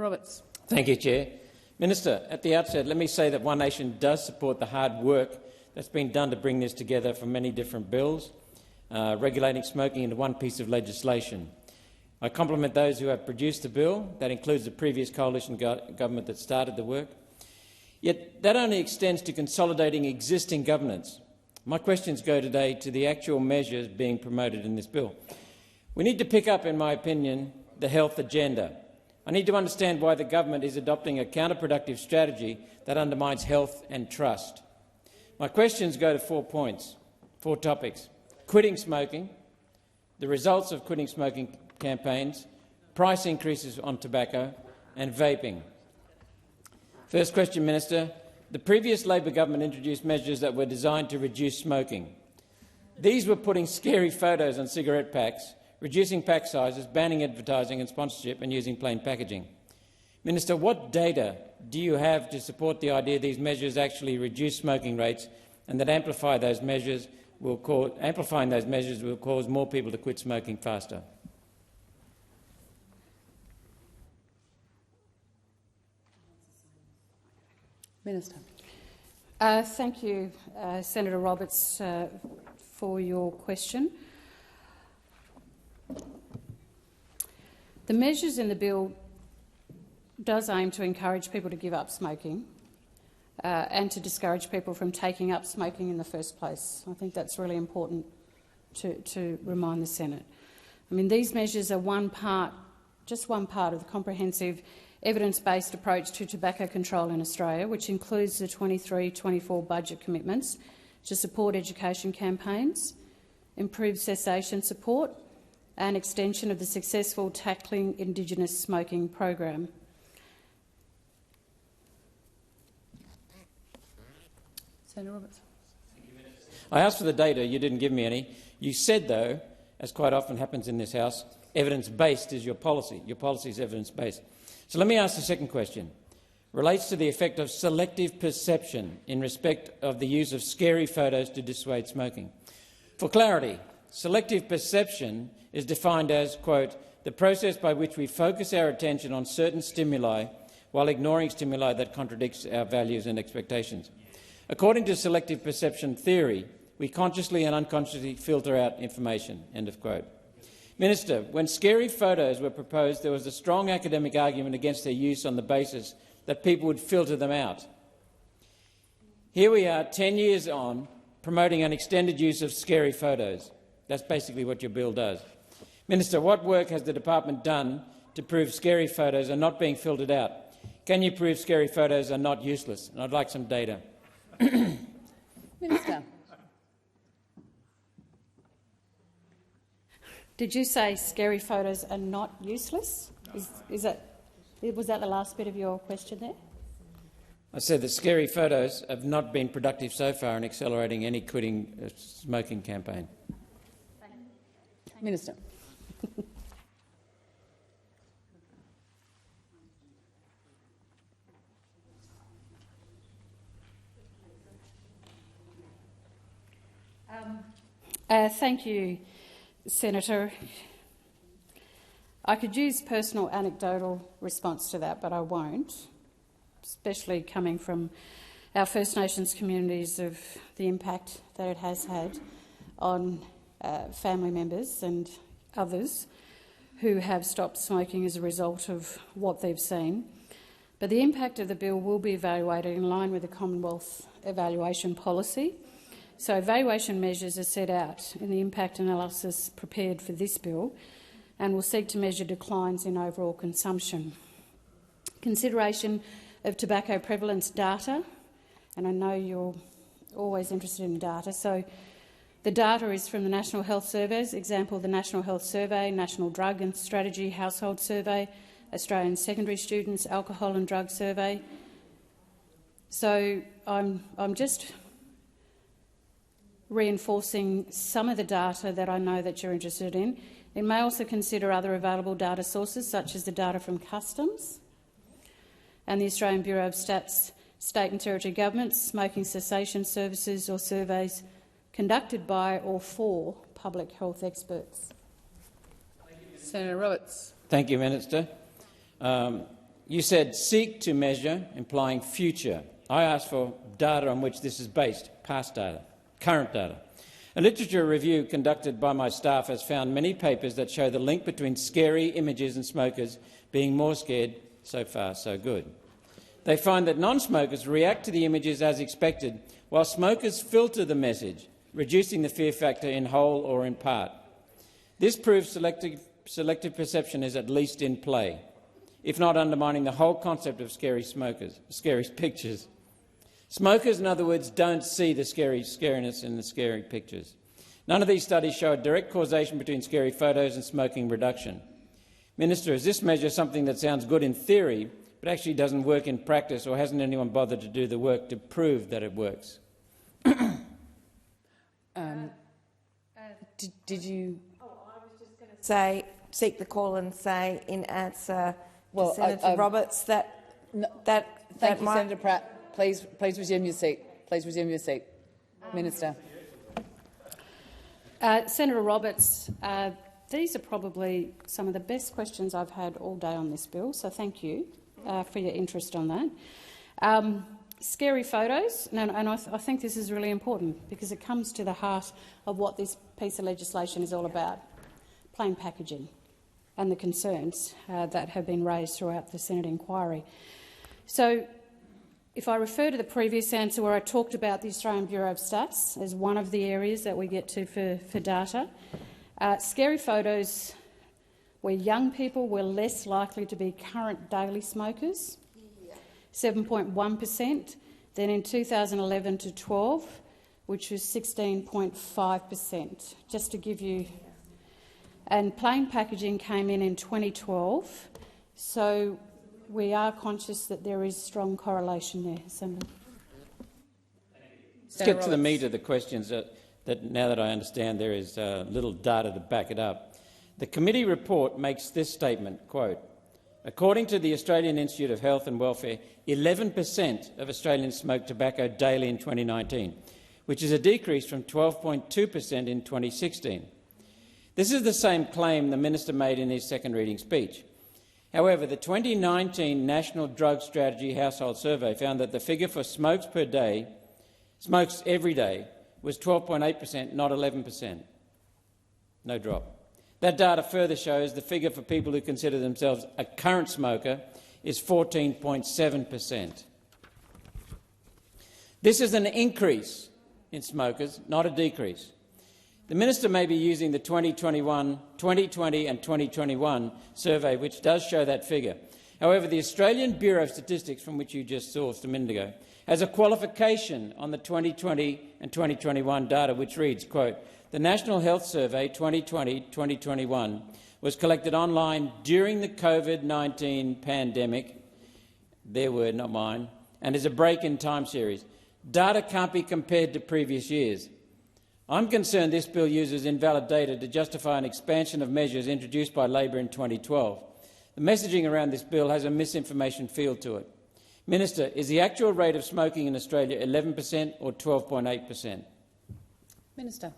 Roberts. Thank you, Chair. Minister, at the outset, let me say that One Nation does support the hard work that's been done to bring this together from many different bills, regulating smoking into one piece of legislation. I compliment those who have produced the bill. That includes the previous coalition government that started the work. Yet that only extends to consolidating existing governance. My questions go today to the actual measures being promoted in this bill. We need to pick up, in my opinion, the health agenda. I need to understand why the government is adopting a counterproductive strategy that undermines health and trust. My questions go to 4 points, 4 topics: quitting smoking, the results of quitting smoking campaigns, price increases on tobacco, and vaping. First question, Minister. The previous Labor government introduced measures that were designed to reduce smoking. These were putting scary photos on cigarette packs, reducing pack sizes, banning advertising and sponsorship, and using plain packaging. Minister, what data do you have to support the idea these measures actually reduce smoking rates and that amplifying those measures will cause more people to quit smoking faster? Minister. Thank you, Senator Roberts, for your question. The measures in the bill does aim to encourage people to give up smoking and to discourage people from taking up smoking in the first place. I think that's really important to remind the Senate. I mean, these measures are just one part of the comprehensive evidence-based approach to tobacco control in Australia, which includes the 23-24 budget commitments to support education campaigns, improve cessation support and extension of the successful Tackling Indigenous Smoking program. Senator Roberts. I asked for the data. You didn't give me any. You said, though, as quite often happens in this House, evidence-based is your policy. Your policy is evidence-based. So let me ask the second question. It relates to the effect of selective perception in respect of the use of scary photos to dissuade smoking. For clarity, selective perception is defined as, quote, the process by which we focus our attention on certain stimuli while ignoring stimuli that contradicts our values and expectations. According to selective perception theory, we consciously and unconsciously filter out information, end of quote. Minister, when scary photos were proposed, there was a strong academic argument against their use on the basis that people would filter them out. Here we are, 10 years on, promoting an extended use of scary photos. That's basically what your bill does. Minister, what work has the department done to prove scary photos are not being filtered out? Can you prove scary photos are not useless? And I'd like some data. Minister. Did you say scary photos are not useless? Was that the last bit of your question there? I said that scary photos have not been productive so far in accelerating any quitting smoking campaign. Minister. Thank you, Senator. I could use personal anecdotal response to that, but I won't, especially coming from our First Nations communities of the impact that it has had on family members and others who have stopped smoking as a result of what they've seen. But the impact of the bill will be evaluated in line with the Commonwealth evaluation policy. So evaluation measures are set out in the impact analysis prepared for this bill and will seek to measure declines in overall consumption. Consideration of tobacco prevalence data, and I know you're always interested in data, so the data is from the National Health Surveys, example the National Health Survey, National Drug and Strategy Household Survey, Australian Secondary Students Alcohol and Drug Survey. So I'm just reinforcing some of the data that I know that you're interested in. It may also consider other available data sources, such as the data from Customs and the Australian Bureau of Stats, state and territory governments, smoking cessation services or surveys conducted by or for public health experts. Senator Roberts. Thank you, Minister. You said seek to measure, implying future. I asked for data on which this is based, past data, current data. A literature review conducted by my staff has found many papers that show the link between scary images and smokers being more scared. So far, so good. They find that non-smokers react to the images as expected, while smokers filter the message, reducing the fear factor in whole or in part. This proves selective perception is at least in play, if not undermining the whole concept of scary pictures. Smokers, in other words, don't see the scariness in the scary pictures. None of these studies show a direct causation between scary photos and smoking reduction. Minister, is this measure something that sounds good in theory but actually doesn't work in practice, or hasn't anyone bothered to do the work to prove that it works? Did you... Oh, I was just going to say, seek the call and say in answer Well, to Senator Roberts that Thank you, Senator Pratt. Please resume your seat. Please resume your seat. Minister. Senator Roberts, these are probably some of the best questions I've had all day on this bill, so thank you for your interest on that. Scary photos, and I think this is really important because it comes to the heart of what this piece of legislation is all about, plain packaging and the concerns that have been raised throughout the Senate inquiry. So if I refer to the previous answer where I talked about the Australian Bureau of Stats as one of the areas that we get to for data, scary photos where young people were less likely to be current daily smokers, 7.1%, then in 2011 to 12, which was 16.5%, just to give you. And plain packaging came in 2012, so we are conscious that there is strong correlation there. Senator. Let's get to the meat of the questions that now that I understand there is little data to back it up. The committee report makes this statement, quote, according to the Australian Institute of Health and Welfare, 11% of Australians smoked tobacco daily in 2019, which is a decrease from 12.2% in 2016. This is the same claim the minister made in his second reading speech. However, the 2019 National Drug Strategy Household Survey found that the figure for smokes every day, was 12.8%, not 11%. No drop. That data further shows the figure for people who consider themselves a current smoker is 14.7%. This is an increase in smokers, not a decrease. The minister may be using the 2020 and 2021 survey, which does show that figure. However, the Australian Bureau of Statistics, from which you just sourced a minute ago, has a qualification on the 2020 and 2021 data, which reads, quote, the National Health Survey 2020-2021 was collected online during the COVID-19 pandemic, their word, not mine, and is a break-in-time series. Data can't be compared to previous years. I'm concerned this bill uses invalid data to justify an expansion of measures introduced by Labor in 2012. The messaging around this bill has a misinformation feel to it. Minister, is the actual rate of smoking in Australia 11% or 12.8%? Minister.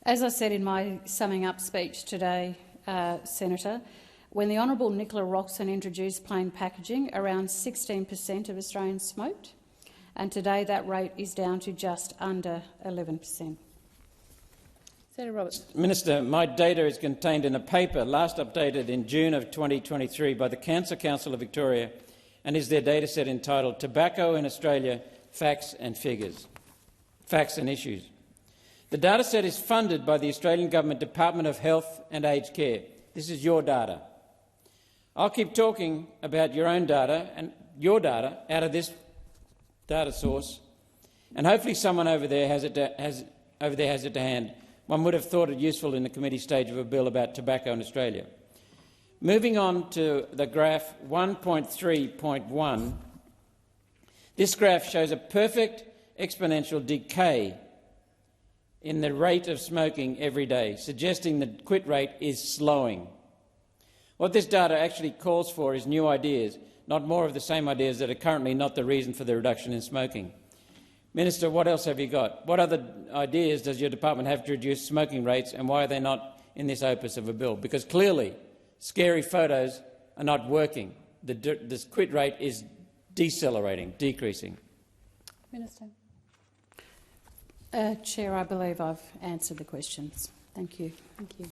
As I said in my summing up speech today, Senator, when the Honourable Nicola Roxon introduced plain packaging, around 16% of Australians smoked, and today that rate is down to just under 11%. Senator Roberts. Minister, my data is contained in a paper last updated in June of 2023 by the Cancer Council of Victoria and is their data set entitled Tobacco in Australia, Facts and Figures. Facts and Issues. The data set is funded by the Australian Government Department of Health and Aged Care. This is your data. I'll keep talking about your own data and your data out of this data source, and hopefully someone over there has it to hand. One would have thought it useful in the committee stage of a bill about tobacco in Australia. Moving on to the graph 1.3.1, this graph shows a perfect exponential decay in the rate of smoking every day, suggesting the quit rate is slowing. What this data actually calls for is new ideas, not more of the same ideas that are currently not the reason for the reduction in smoking. Minister, what else have you got? What other ideas does your department have to reduce smoking rates, and why are they not in this opus of a bill, because clearly scary photos are not working. The quit rate is decelerating, decreasing. Minister. Chair, I believe I've answered the questions. Thank you. Thank you.